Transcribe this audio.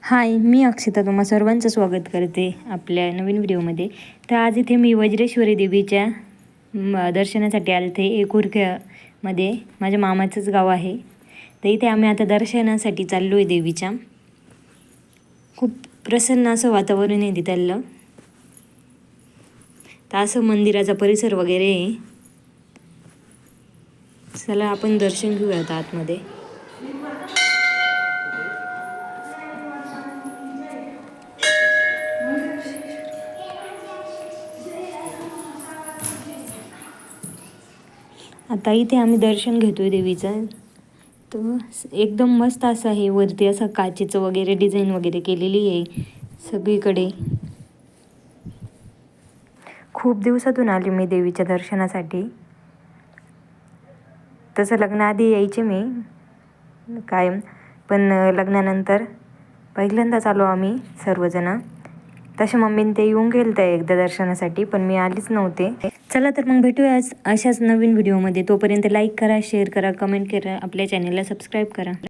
हाय, मी अक्षता तुम्हा सर्वांचं स्वागत करते आपल्या नवीन व्हिडिओमध्ये. तर आज इथे मी वज्रेश्वरी देवीच्या दर्शनासाठी आले ते एकुर्क्यामध्ये, माझ्या मामाचंच गाव आहे. तर इथे आम्ही आता दर्शनासाठी चाललो आहे देवीच्या. खूप प्रसन्न असं वातावरण आहे तिथलं. तर असं मंदिराचा परिसर वगैरे आहे. चला आपण दर्शन घेऊयात आतमध्ये. आता इथे आम्ही दर्शन घेतोय देवीचं. तर एकदम मस्त असं आहे. वरती असं काचेचं वगैरे डिझाईन वगैरे केलेली आहे सगळीकडे. खूप दिवसातून आली मी देवीच्या दर्शनासाठी. तसं लग्नाआधी यायचे मी कायम, पण लग्नानंतर पहिल्यांदाच आलो आम्ही सर्वजण. तसे मम्मीने ते येऊन गेलं त्या एकदा दर्शनासाठी, पण मी आलीच नव्हते. चला तर मग भेटूया अशाच नवीन व्हिडिओमध्ये. तोपर्यंत लाईक करा, शेअर करा, कमेंट करा, आपल्या चॅनलला सबस्क्राईब करा.